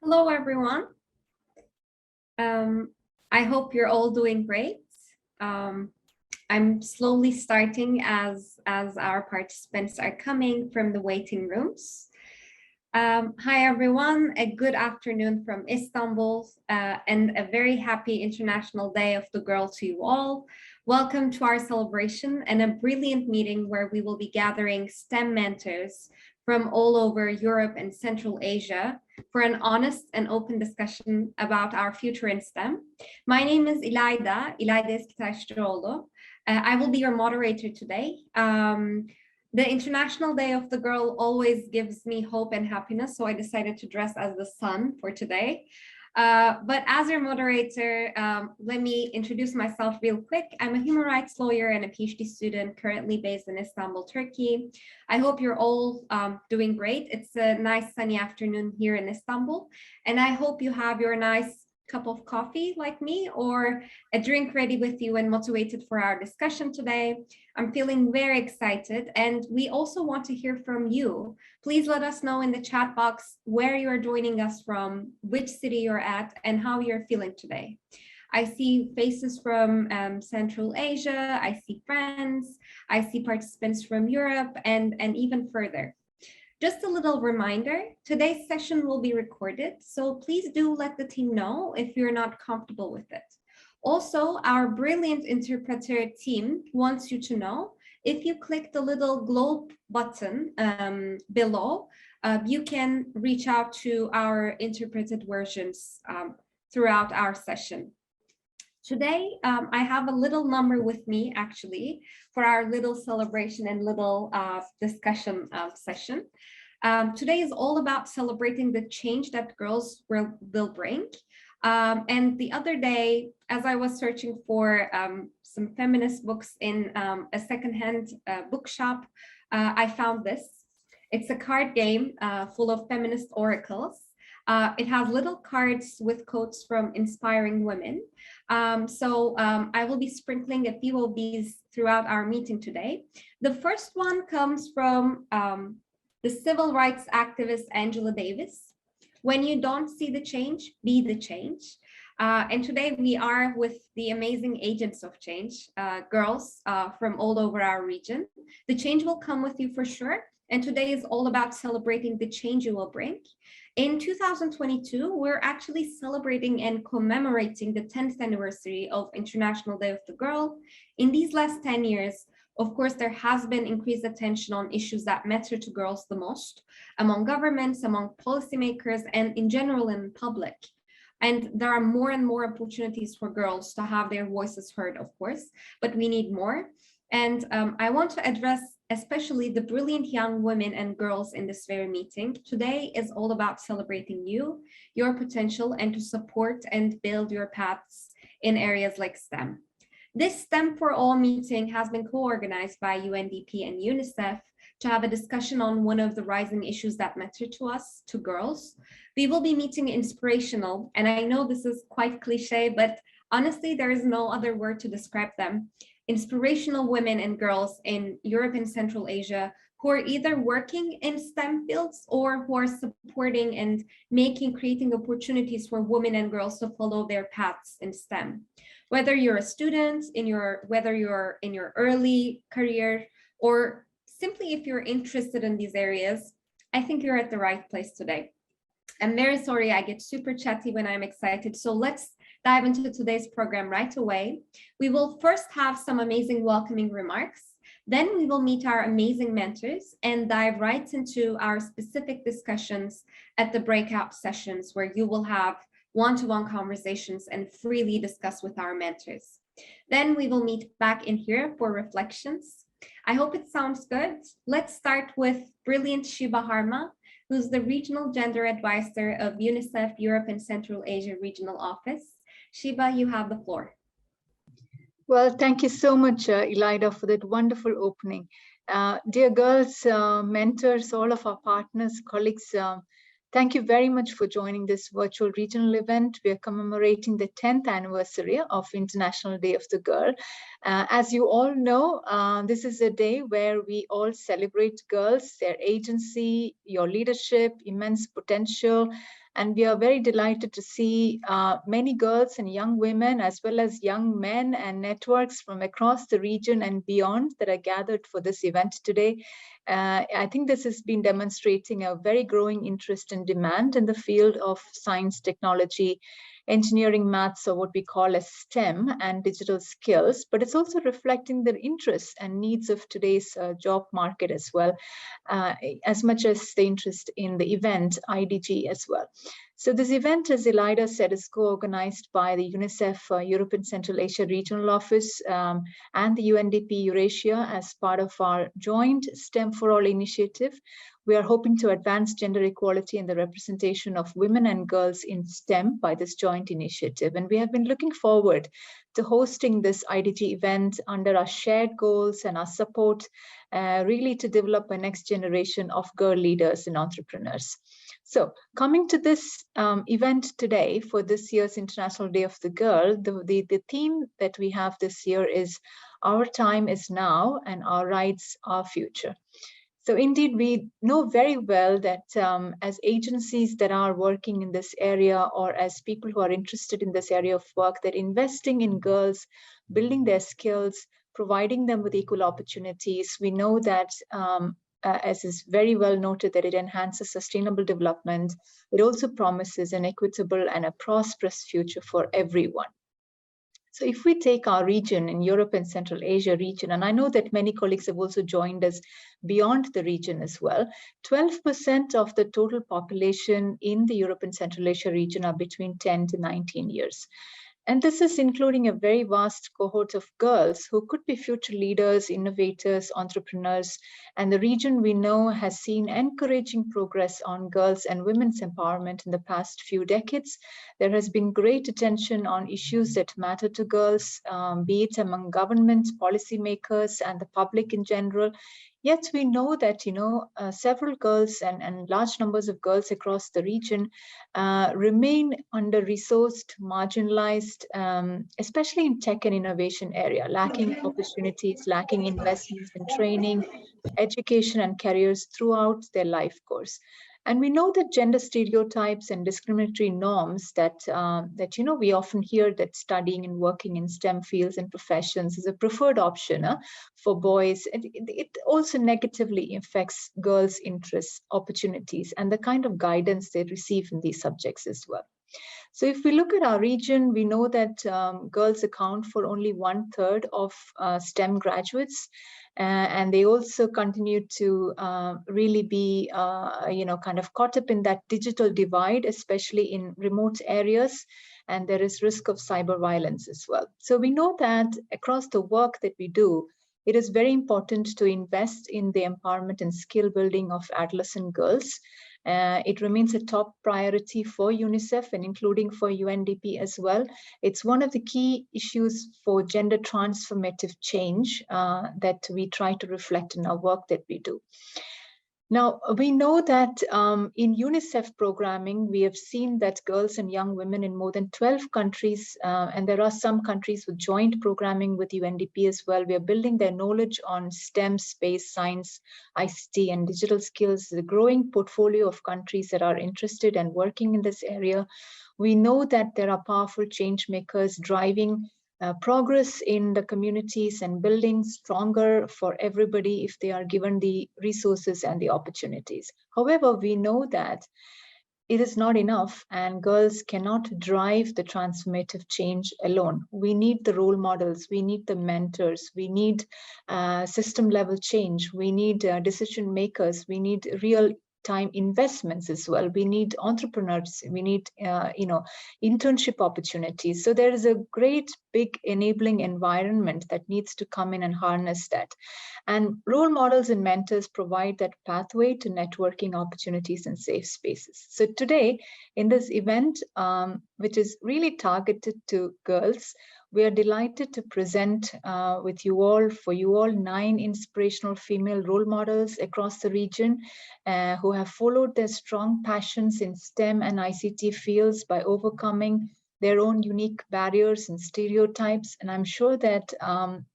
Hello, everyone. I hope you're all doing great. I'm slowly starting as our participants are coming from the waiting rooms. Hi, everyone. A good afternoon from Istanbul and a very happy International Day of the Girl to you all. Welcome to our celebration and a brilliant meeting where we will be gathering STEM mentors from all over Europe and Central Asia for an honest and open discussion about our future in STEM. My name is İlayda Eskitaşçıoğlu. I will be your moderator today. The International Day of the Girl always gives me hope and happiness, so I decided to dress as the sun for today. But as your moderator, let me introduce myself real quick. I'm a human rights lawyer and a PhD student currently based in Istanbul, Turkey. I hope you're all doing great. It's a nice sunny afternoon here in Istanbul, and I hope you have your nice cup of coffee like me or a drink ready with you and motivated for our discussion today. I'm feeling very excited, and we also want to hear from you. Please let us know in the chat box where you're joining us from, which city you're at, and how you're feeling today. I see faces from Central Asia, I see friends, I see participants from Europe and even further. Just a little reminder, today's session will be recorded, so please do let the team know if you're not comfortable with it. Also, our brilliant interpreter team wants you to know, if you click the little globe button below, you can reach out to our interpreted versions throughout our session. Today, I have a little number with me, actually, for our little celebration and little discussion session. Today is all about celebrating the change that girls will bring. And the other day, as I was searching for some feminist books in a secondhand bookshop, I found this. It's a card game full of feminist oracles. It has little cards with quotes from inspiring women. I will be sprinkling a few of these throughout our meeting today. The first one comes from the civil rights activist Angela Davis. When you don't see the change, be the change. And today we are with the amazing agents of change, girls from all over our region. The change will come with you for sure. And today is all about celebrating the change you will bring. In 2022, we're actually celebrating and commemorating the 10th anniversary of International Day of the Girl. In these last 10 years, of course, there has been increased attention on issues that matter to girls the most, among governments, among policymakers, and in general in public. And there are more and more opportunities for girls to have their voices heard, of course, but we need more. And I want to address especially the brilliant young women and girls in this very meeting. Today is all about celebrating you, your potential, and to support and build your paths in areas like STEM. This STEM for All meeting has been co-organized by UNDP and UNICEF to have a discussion on one of the rising issues that matter to us, to girls. We will be meeting inspirational, and I know this is quite cliche, but honestly, there is no other word to describe them. Inspirational women and girls in Europe and Central Asia who are either working in STEM fields or who are supporting and creating opportunities for women and girls to follow their paths in STEM. Whether you're a student, whether you're in your early career, or simply if you're interested in these areas, I think you're at the right place today. I'm very sorry, I get super chatty when I'm excited. So let's dive into today's program right away. We will first have some amazing welcoming remarks. Then we will meet our amazing mentors and dive right into our specific discussions at the breakout sessions where you will have one-to-one conversations and freely discuss with our mentors. Then we will meet back in here for reflections. I hope it sounds good. Let's start with brilliant Shiba Harma, who's the Regional Gender Advisor of UNICEF Europe and Central Asia Regional Office. Shiba, you have the floor. Well, thank you so much, İlayda, for that wonderful opening. Dear girls, mentors, all of our partners, colleagues, thank you very much for joining this virtual regional event. We are commemorating the 10th anniversary of International Day of the Girl. As you all know, this is a day where we all celebrate girls, their agency, your leadership, immense potential, And we are very delighted to see many girls and young women, as well as young men and networks from across the region and beyond that are gathered for this event today. I think this has been demonstrating a very growing interest and demand in the field of science, technology, engineering, maths, or what we call as STEM, and digital skills, but it's also reflecting the interests and needs of today's job market as well, as much as the interest in the event IDG as well. So this event, as Elida said, is co-organized by the UNICEF Europe and Central Asia Regional Office and the UNDP Eurasia as part of our joint STEM for All initiative. We are hoping to advance gender equality and the representation of women and girls in STEM by this joint initiative. And we have been looking forward to hosting this IDG event under our shared goals and our support, really to develop a next generation of girl leaders and entrepreneurs. So coming to this event today for this year's International Day of the Girl, the theme that we have this year is Our Time is Now and Our Rights, Our Future. So indeed, we know very well that as agencies that are working in this area, or as people who are interested in this area of work, that investing in girls, building their skills, providing them with equal opportunities, we know that as is very well noted, that it enhances sustainable development. It also promises an equitable and a prosperous future for everyone. So if we take our region in Europe and Central Asia region, and I know that many colleagues have also joined us beyond the region as well, 12% of the total population in the Europe and Central Asia region are between 10 to 19 years. And this is including a very vast cohort of girls who could be future leaders, innovators, entrepreneurs. And the region, we know, has seen encouraging progress on girls and women's empowerment in the past few decades. There has been great attention on issues that matter to girls, be it among governments, policymakers, and the public in general. Yet we know that, several girls and large numbers of girls across the region remain under-resourced, marginalized, especially in tech and innovation area, lacking opportunities, lacking investments in training, education, and careers throughout their life course. And we know that gender stereotypes and discriminatory norms that we often hear that studying and working in STEM fields and professions is a preferred option for boys. It also negatively affects girls' interests, opportunities, and the kind of guidance they receive in these subjects as well. So if we look at our region, we know that girls account for only 1/3 of STEM graduates. And they also continue to really be, kind of caught up in that digital divide, especially in remote areas. And there is risk of cyber violence as well. So we know that across the work that we do, it is very important to invest in the empowerment and skill building of adolescent girls. It remains a top priority for UNICEF and including for UNDP as well. It's one of the key issues for gender transformative change that we try to reflect in our work that we do. Now, we know that in UNICEF programming, we have seen that girls and young women in more than 12 countries, and there are some countries with joint programming with UNDP as well, we are building their knowledge on STEM, space, science, ICT, and digital skills, the growing portfolio of countries that are interested and working in this area. We know that there are powerful change makers driving progress in the communities and building stronger for everybody if they are given the resources and the opportunities. However, we know that it is not enough and girls cannot drive the transformative change alone. We need the role models, we need the mentors, we need system level change, we need decision makers, we need real time investments as well. We need entrepreneurs, we need internship opportunities. So there is a great big enabling environment that needs to come in and harness that. And role models and mentors provide that pathway to networking opportunities and safe spaces. So today in this event, which is really targeted to girls, we are delighted to present for you all 9 inspirational female role models across the region who have followed their strong passions in STEM and ICT fields by overcoming their own unique barriers and stereotypes. And I'm sure that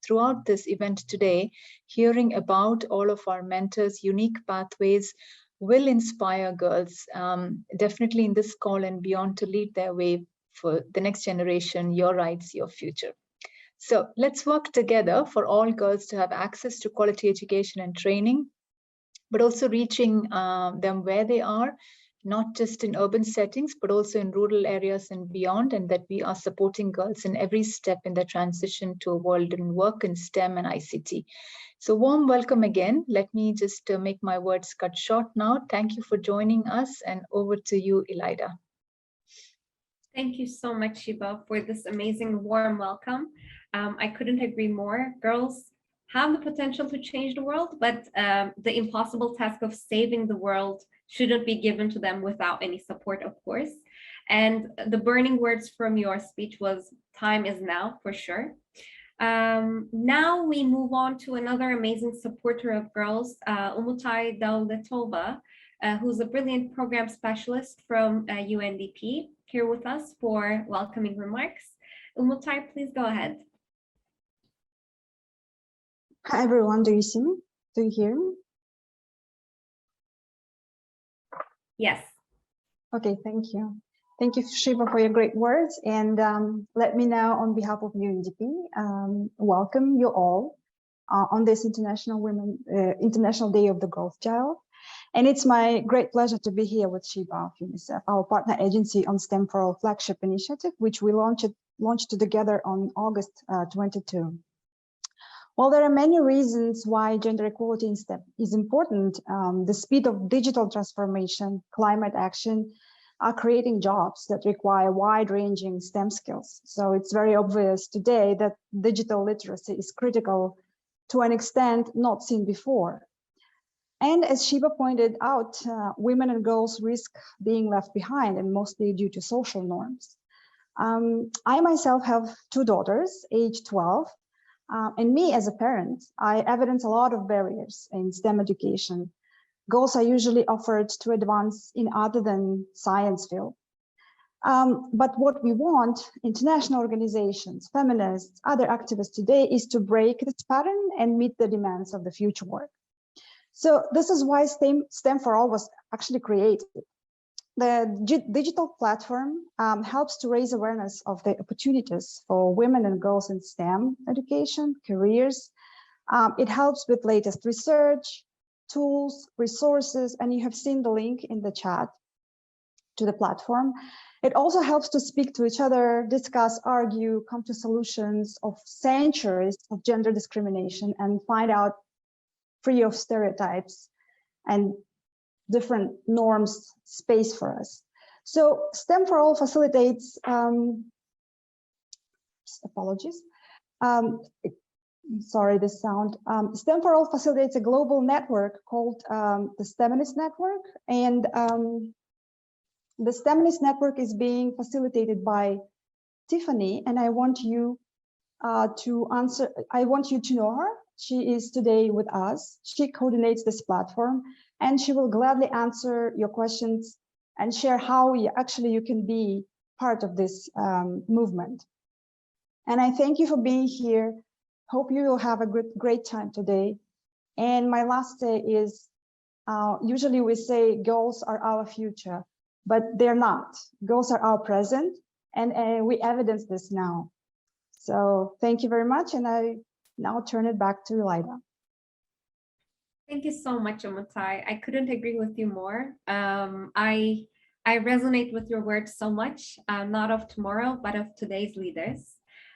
throughout this event today, hearing about all of our mentors' unique pathways will inspire girls, definitely in this call and beyond, to lead their way for the next generation, your rights, your future. So let's work together for all girls to have access to quality education and training, but also reaching them where they are, not just in urban settings, but also in rural areas and beyond, and that we are supporting girls in every step in their transition to a world in work in STEM and ICT. So warm welcome again. Let me just make my words cut short now. Thank you for joining us, and over to you, Elida. Thank you so much, Shiba, for this amazing warm welcome. I couldn't agree more. Girls have the potential to change the world, but the impossible task of saving the world shouldn't be given to them without any support, of course. And the burning words from your speech was, time is now, for sure. Now we move on to another amazing supporter of girls, Umutai Dauletova, who's a brilliant program specialist from UNDP, here with us for welcoming remarks. Umutai, please go ahead. Hi everyone, do you see me? Do you hear me? Yes. Okay, thank you. Thank you, Shiva, for your great words. And let me now, on behalf of UNDP, welcome you all on this International Day of the Girl Child. And it's my great pleasure to be here with Shiva of UNICEF, our partner agency on STEM for All flagship initiative, which we launched together on August 22. While there are many reasons why gender equality in STEM is important, the speed of digital transformation, climate action, are creating jobs that require wide-ranging STEM skills. So it's very obvious today that digital literacy is critical to an extent not seen before. And as Shiva pointed out, women and girls risk being left behind, and mostly due to social norms. I myself have two daughters, age 12, and me as a parent, I evidence a lot of barriers in STEM education. Girls are usually offered to advance in other than science field. But what we want, international organizations, feminists, other activists today, is to break this pattern and meet the demands of the future work. So this is why STEM for All was actually created. The digital platform helps to raise awareness of the opportunities for women and girls in STEM education, careers. It helps with latest research, tools, resources, and you have seen the link in the chat to the platform. It also helps to speak to each other, discuss, argue, come to solutions of centuries of gender discrimination, and find out free of stereotypes and different norms space for us. So STEM for All facilitates, apologies, sorry, the sound. STEM for All facilitates a global network called the STEMinist Network, and the STEMinist Network is being facilitated by Tiffany, and I want you to know her. She is today with us. She coordinates this platform, and she will gladly answer your questions and share how you can be part of this movement. And I thank you for being here. Hope you will have a great time today. And my last say is, usually we say girls are our future, but they're not. Girls are our present, and we evidence this now. So thank you very much, and I now turn it back to Elida. Thank you so much, Umutai. I couldn't agree with you more. I resonate with your words so much, not of tomorrow, but of today's leaders.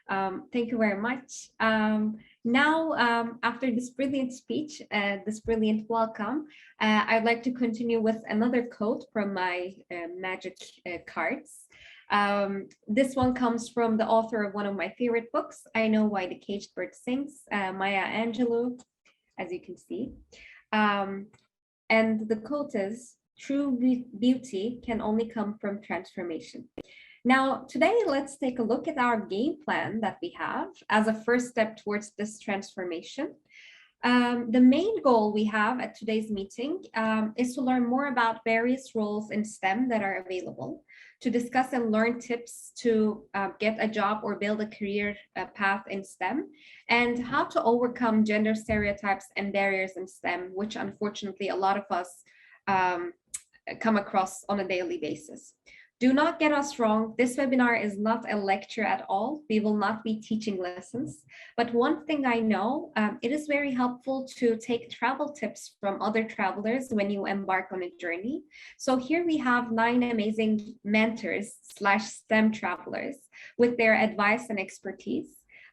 Thank you very much. Now, after this brilliant speech, this brilliant welcome, I'd like to continue with another quote from my magic cards. This one comes from the author of one of my favorite books, I Know Why the Caged Bird Sings, Maya Angelou, as you can see. And the quote is, "True beauty can only come from transformation." Now, today, let's take a look at our game plan that we have as a first step towards this transformation. The main goal we have at today's meeting is to learn more about various roles in STEM that are available, to discuss and learn tips to get a job or build a career path in STEM, and how to overcome gender stereotypes and barriers in STEM, which unfortunately a lot of us come across on a daily basis. Do not get us wrong, this webinar is not a lecture at all. We will not be teaching lessons, but one thing I know, it is very helpful to take travel tips from other travelers when you embark on a journey. So here we have 9 amazing mentors / STEM travelers with their advice and expertise.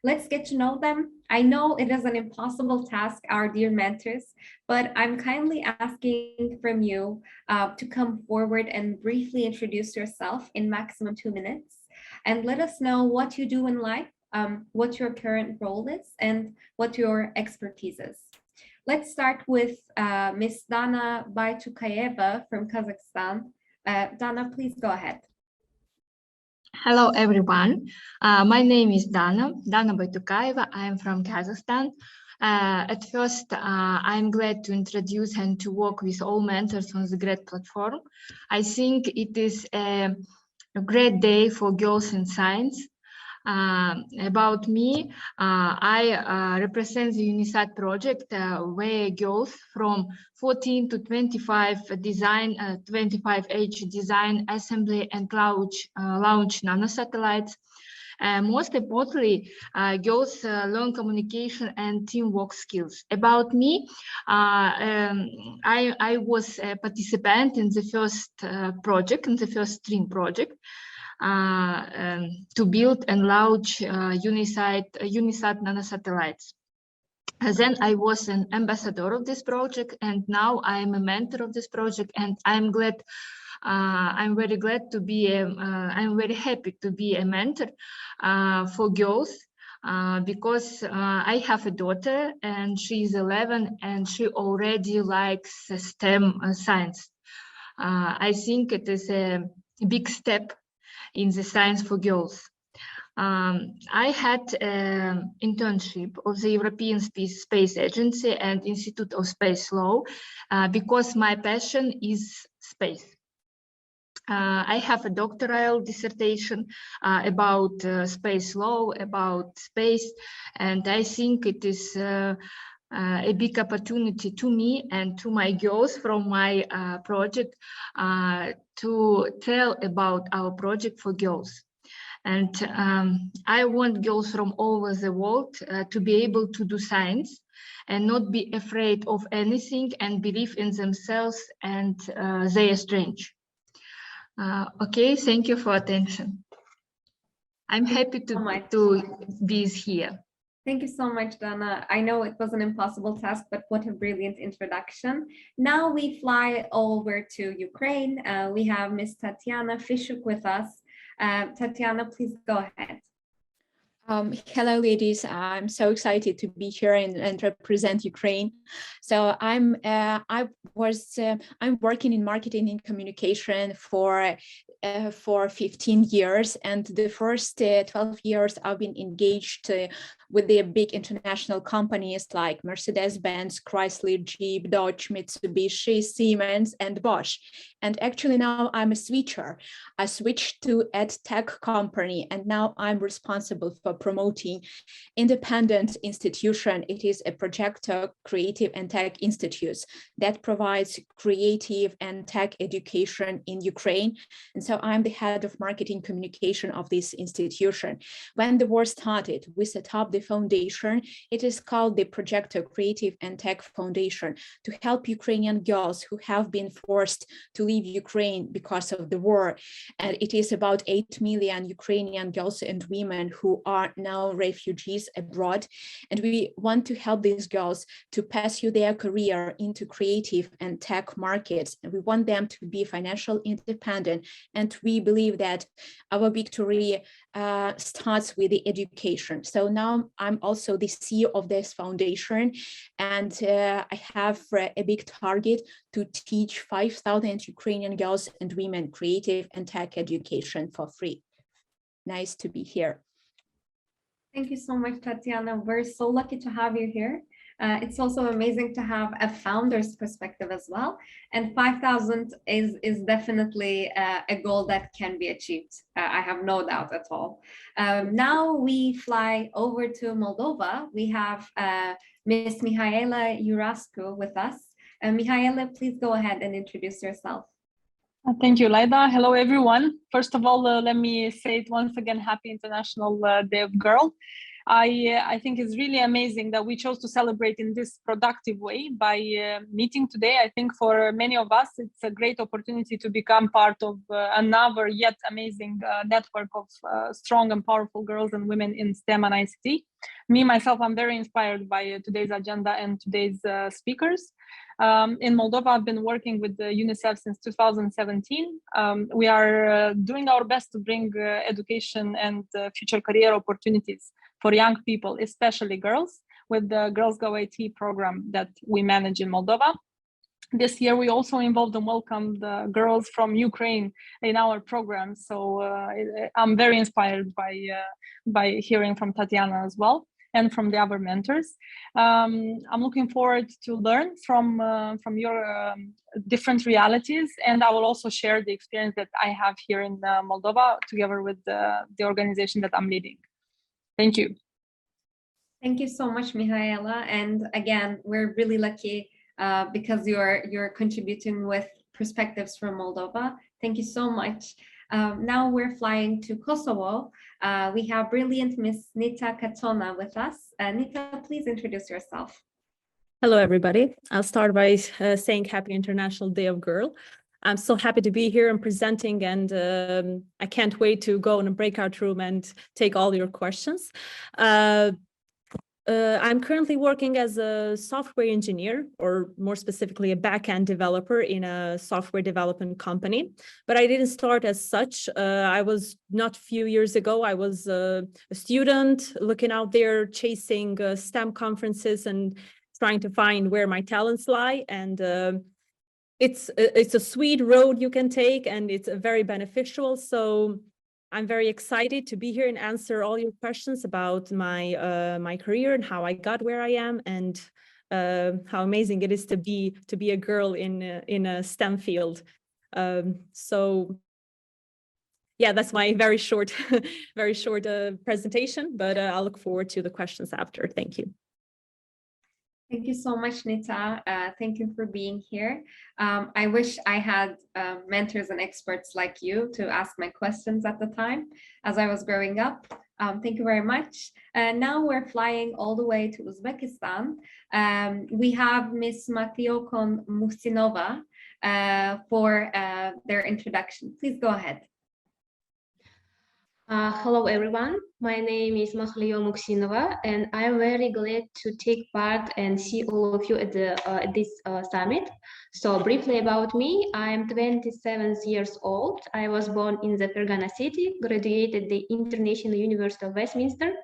Let's get to know them. I know it is an impossible task, our dear mentors, but I'm kindly asking from you to come forward and briefly introduce yourself in maximum 2 minutes and let us know what you do in life, what your current role is, and what your expertise is. Let's start with Ms. Dana Baytukayeva from Kazakhstan. Dana, please go ahead. Hello, everyone. My name is Dana Baytukayeva. I am from Kazakhstan. At first, I'm glad to introduce and to work with all mentors on the GREAT platform. I think it is a great day for girls in science. About me, I represent the UNICEF project where girls from 14 to 25 design, 25 age design, assembly and launch nanosatellites. Most importantly, girls learn communication and teamwork skills. About me, I was a participant in the first project, in the first stream project. To build and launch UNICEF nanosatellites. Then I was an ambassador of this project, and now I am a mentor of this project, and I'm glad. I'm very glad to be. I'm very happy to be a mentor for girls because I have a daughter, and she is 11, and she already likes STEM science. I think it is a big step in the science for girls. I had an internship of the European Space Agency and Institute of Space Law because my passion is space. I have a doctoral dissertation about space law, about space, and I think it is a big opportunity to me and to my girls from my project to tell about our project for girls. And I want girls from all over the world to be able to do science and not be afraid of anything and believe in themselves and their strength. Okay, thank you for attention. I'm happy to be here. Thank you so much, Dana. I know it was an impossible task, but what a brilliant introduction. Now we fly over to Ukraine. We have Ms. Tatiana Fishuk with us. Tatiana, please go ahead. Hello, ladies. I'm so excited to be here and represent Ukraine. So I'm working in marketing and communication for 15 years, and the first 12 years I've been engaged with the big international companies like Mercedes-Benz, Chrysler, Jeep, Dodge, Mitsubishi, Siemens, and Bosch. And actually now I'm a switcher. I switched to ed tech company, and now I'm responsible for promoting independent institution. It is a projector creative and tech institutes that provides creative and tech education in Ukraine. And so I'm the head of marketing communication of this institution. When the war started, we set up the foundation. It is called the Projector Creative and Tech Foundation to help Ukrainian girls who have been forced to leave Ukraine because of the war. And it is about 8 million Ukrainian girls and women who are now refugees abroad. And we want to help these girls to pursue their career into creative and tech markets. And we want them to be financially independent. And we believe that our victory starts with the education. So now I'm also the CEO of this foundation, and I have a big target to teach 5,000 Ukrainian girls and women creative and tech education for free. Nice to be here. Thank you so much, Tatiana. We're so lucky to have you here. It's also amazing to have a founder's perspective as well. And 5,000 is definitely a goal that can be achieved. I have no doubt at all. Now we fly over to Moldova. We have Ms. Mihaela Urascu with us. Mihaela, please go ahead and introduce yourself. Thank you, Laida. Hello, everyone. First of all, let me say it once again, Happy International Day of Girl. I think it's really amazing that we chose to celebrate in this productive way by meeting today. I think for many of us, it's a great opportunity to become part of another yet amazing network of strong and powerful girls and women in STEM and ICT. Me, myself, I'm very inspired by today's agenda and today's speakers. In Moldova, I've been working with UNICEF since 2017. We are doing our best to bring education and future career opportunities for young people, especially girls, with the Girls Go IT program that we manage in Moldova. This year, we also involved and welcomed girls from Ukraine in our program. So I'm very inspired by hearing from Tatiana as well, and from the other mentors. I'm looking forward to learn from your different realities, and I will also share the experience that I have here in Moldova together with the organization that I'm leading. Thank you. Thank you so much, Mihaela. And again, we're really lucky because you're contributing with perspectives from Moldova. Thank you so much. Now we're flying to Kosovo. We have brilliant Miss Nita Katona with us. Nita, please introduce yourself. Hello, everybody. I'll start by saying Happy International Day of Girl. I'm so happy to be here and presenting, and I can't wait to go in a breakout room and take all your questions. I'm currently working as a software engineer, or more specifically, a backend developer in a software development company. But I didn't start as such. I was not a few years ago. I was a student looking out there, chasing STEM conferences and trying to find where my talents lie. And it's a sweet road you can take, and it's very beneficial. So I'm very excited to be here and answer all your questions about my career and how I got where I am, and how amazing it is to be a girl in a STEM field. So yeah, that's my very short presentation, but I'll look forward to the questions after. Thank you. Thank you so much, Nita. Thank you for being here. I wish I had mentors and experts like you to ask my questions at the time as I was growing up. Thank you very much. Now we're flying all the way to Uzbekistan. We have Miss Matyokon Muhsinova for their introduction. Please go ahead. Hello everyone, my name is Mahlio Muksinova, and I'm very glad to take part and see all of you at this summit. So briefly about me, I'm 27 years old. I was born in the Fergana city, graduated the International University of Westminster,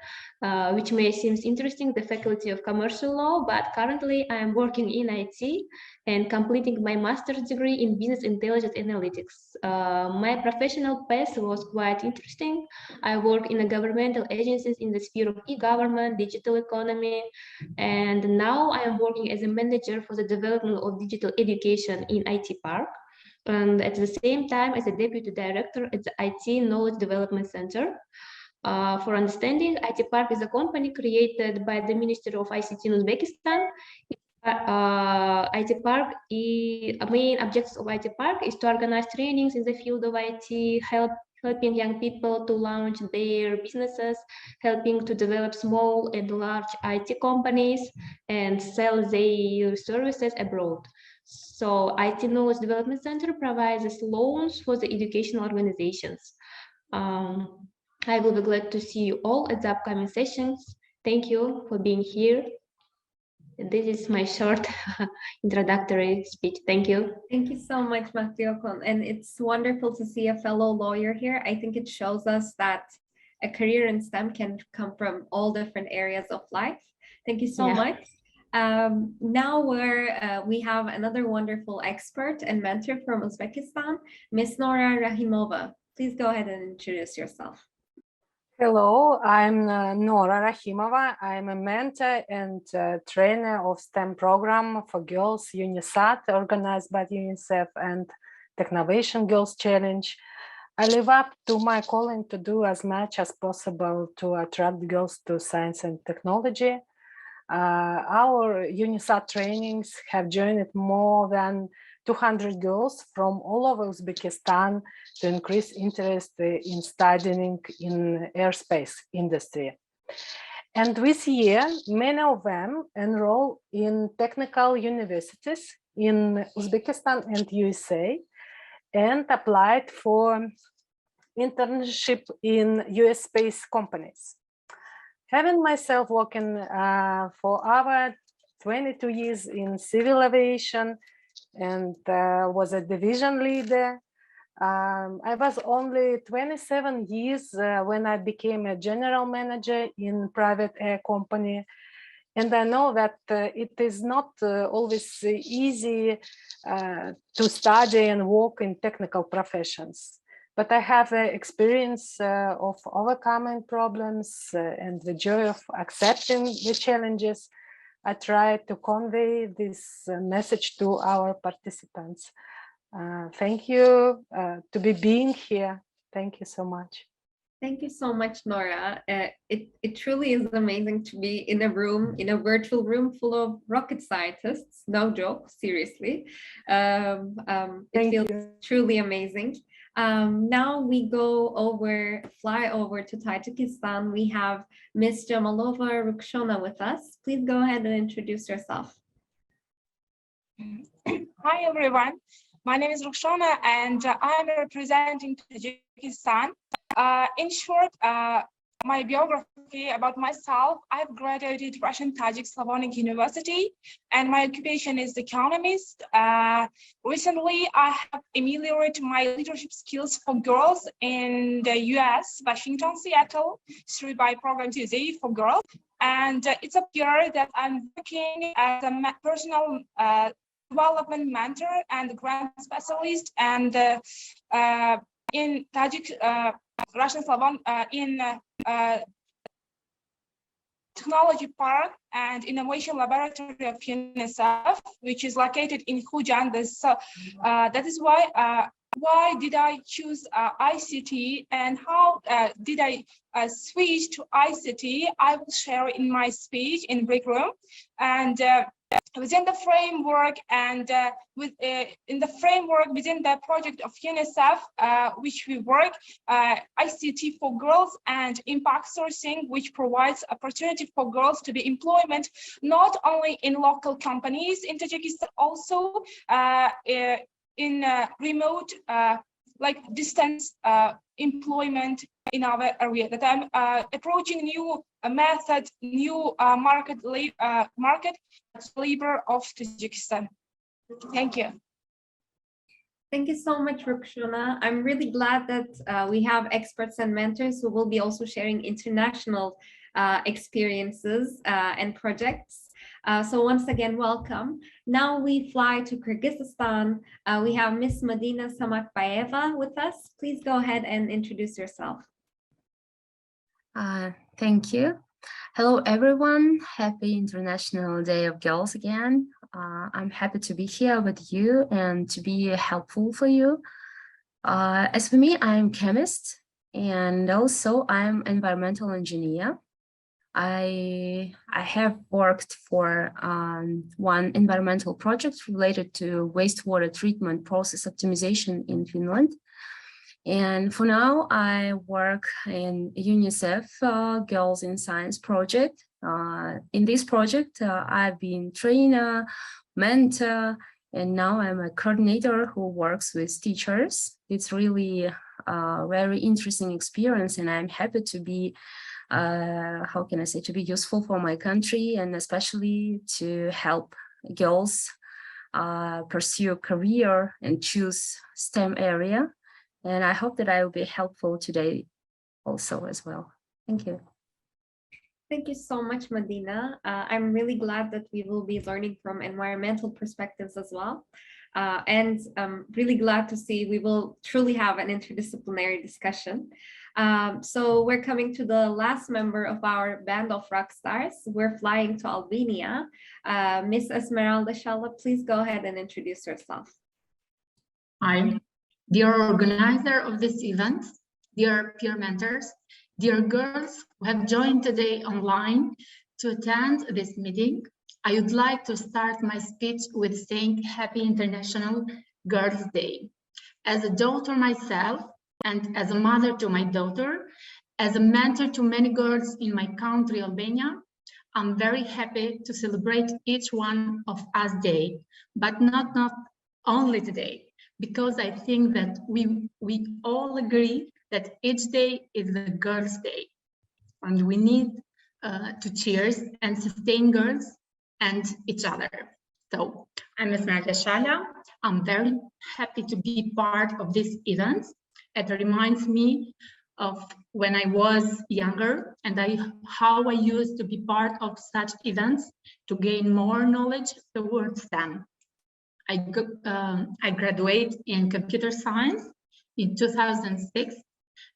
which may seem interesting, the Faculty of Commercial Law, but currently I'm working in IT and completing my master's degree in Business Intelligence Analytics. My professional path was quite interesting. I work in governmental agencies in the sphere of e-government, digital economy, and now I am working as a manager for the development of digital education in IT Park, and at the same time as a deputy director at the IT Knowledge Development Center. For understanding, IT Park is a company created by the Ministry of ICT in Uzbekistan. IT Park, main objectives of IT Park is to organize trainings in the field of IT, helping young people to launch their businesses, helping to develop small and large IT companies, and sell their services abroad. So IT Knowledge Development Center provides loans for the educational organizations. I will be glad to see you all at the upcoming sessions. Thank you for being here. This is my short introductory speech. Thank you. Thank you so much, Matyokon. And it's wonderful to see a fellow lawyer here. I think it shows us that a career in STEM can come from all different areas of life. Thank you so much. Now we have another wonderful expert and mentor from Uzbekistan, Ms. Nora Rahimova. Please go ahead and introduce yourself. Hello, I'm Nora Rahimova. I'm a mentor and trainer of STEM program for girls, UNISAT, organized by UNICEF, and Technovation Girls Challenge. I live up to my calling to do as much as possible to attract girls to science and technology. Our UNISAT trainings have joined more than 200 girls from all over Uzbekistan to increase interest in studying in airspace industry. And this year, many of them enroll in technical universities in Uzbekistan and USA and applied for internship in US space companies. Having myself working for over 22 years in civil aviation and was a division leader, I was only 27 years when I became a general manager in private air company. And I know that it is not always easy to study and work in technical professions. But I have experience of overcoming problems and the joy of accepting the challenges. I try to convey this message to our participants. Thank you to be being here. Thank you so much. Thank you so much, Nora. It truly is amazing to be in a room, in a virtual room full of rocket scientists. No joke, seriously. It feels truly amazing. Now we fly over to Tajikistan. We have Ms. Jamalova Rukshona with us. Please go ahead and introduce yourself. Hi, everyone. My name is Rukshona, and I'm representing Tajikistan. In short, my biography about myself: I've graduated Russian Tajik Slavonic University, and my occupation is economist. Recently, I have ameliorated my leadership skills for girls in the US, Washington, Seattle, through my program today for girls. And it's appear that I'm working as a personal development mentor and grant specialist, and in Tajik Russian Slavon in Technology Park and Innovation Laboratory of UNICEF, which is located in Kyrgyzstan. That is why did I choose ICT, and how did I switch to ICT? I will share in my speech in break room. And within the framework and in the framework within the project of UNICEF, which we work, ICT for girls and impact sourcing, which provides opportunity for girls to be employment not only in local companies in Tajikistan, also in remote, like distance employment in our area. That I'm approaching new method, new market labor of Tajikistan. Thank you. Thank you so much, Rukshona. I'm really glad that we have experts and mentors who will be also sharing international experiences and projects. So once again, welcome. Now we fly to Kyrgyzstan. We have Miss Madina Samakbayeva with us. Please go ahead and introduce yourself. Thank you. Hello, everyone. Happy International Day of Girls again. I'm happy to be here with you and to be helpful for you. As for me, I'm chemist, and also I'm environmental engineer. I have worked for one environmental project related to wastewater treatment process optimization in Finland. And for now, I work in UNICEF Girls in Science project. In this project, I've been trainer, mentor, and now I'm a coordinator who works with teachers. It's really a very interesting experience, and I'm happy to be how can I say, to be useful for my country, and especially to help girls pursue a career and choose STEM area. And I hope that I will be helpful today also as well. Thank you. Thank you so much, Madina. I'm really glad that we will be learning from environmental perspectives as well. And I'm really glad to see we will truly have an interdisciplinary discussion. So we're coming to the last member of our band of rock stars. We're flying to Albania. Miss Esmeralda Shalla, please go ahead and introduce yourself. Hi, dear organizer of this event, dear peer mentors, dear girls who have joined today online to attend this meeting. I would like to start my speech with saying Happy International Girls' Day. As a daughter myself, and as a mother to my daughter, as a mentor to many girls in my country, Albania, I'm very happy to celebrate each one of us day, but not only today, because I think that we all agree that each day is the Girls' Day, and we need to cheers and sustain girls and each other. So I'm Esmeralda Shala. I'm very happy to be part of this event. It reminds me of when I was younger and how I used to be part of such events to gain more knowledge towards them. I graduated in computer science in 2006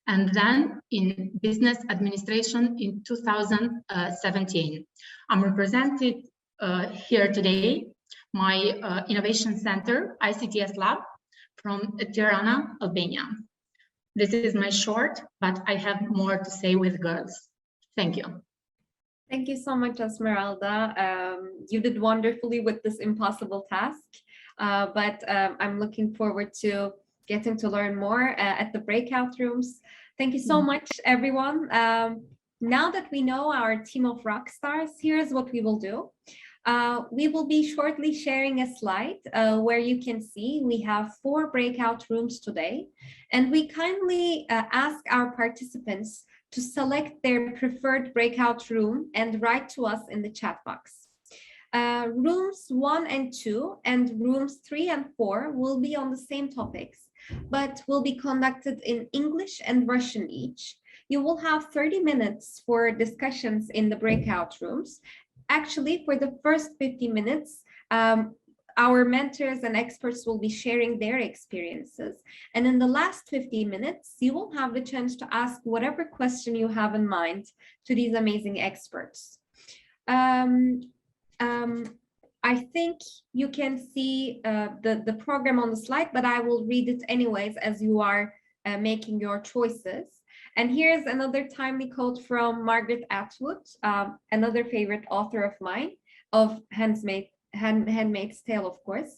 and then in business administration in 2017. I'm represented here today my innovation center, ICTS Lab, from Tirana, Albania. This is my short, but I have more to say with girls. Thank you. Thank you so much, Esmeralda. You did wonderfully with this impossible task, but I'm looking forward to getting to learn more at the breakout rooms. Thank you so much, everyone. Now that we know our team of rock stars, here's what we will do. We will be shortly sharing a slide where you can see we have 4 breakout rooms today, and we kindly ask our participants to select their preferred breakout room and write to us in the chat box. Rooms 1 and 2 and rooms 3 and 4 will be on the same topics, but will be conducted in English and Russian each. You will have 30 minutes for discussions in the breakout rooms. Actually, for the first 50 minutes, our mentors and experts will be sharing their experiences. And in the last 50 minutes, you will have the chance to ask whatever question you have in mind to these amazing experts. I think you can see the program on the slide, but I will read it anyways as you are making your choices. And here's another timely quote from Margaret Atwood, another favorite author of mine, of Handmaid's Tale, of course.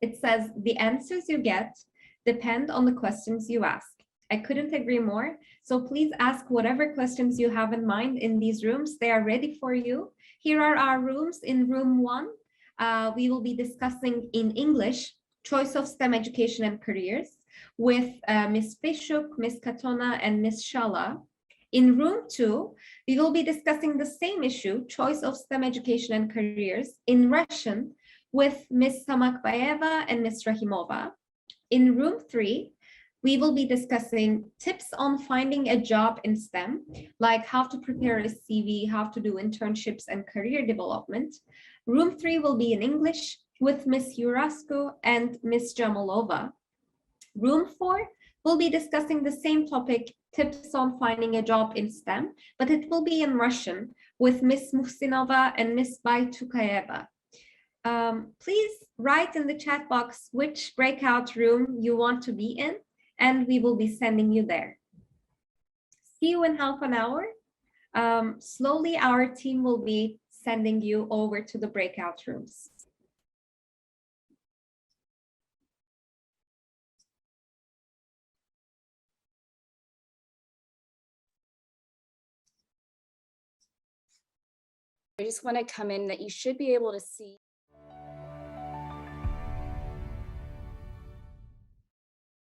It says, "The answers you get depend on the questions you ask." I couldn't agree more. So please ask whatever questions you have in mind in these rooms. They are ready for you. Here are our rooms. In room 1, we will be discussing in English, choice of STEM education and careers, with Ms. Peshuk, Ms. Katona, and Ms. Shala. In room 2, we will be discussing the same issue, choice of STEM education and careers, in Russian with Ms. Samakbayeva and Ms. Rahimova. In room 3, we will be discussing tips on finding a job in STEM, like how to prepare a CV, how to do internships and career development. Room 3 will be in English with Ms. Yurasco and Ms. Jamalova. Room 4 will be discussing the same topic, tips on finding a job in STEM, but it will be in Russian with Ms. Muhsinova and Ms. Baytukayeva. Please write in the chat box which breakout room you want to be in, and we will be sending you there. See you in half an hour. Slowly, our team will be sending you over to the breakout rooms. I just want to come in that you should be able to see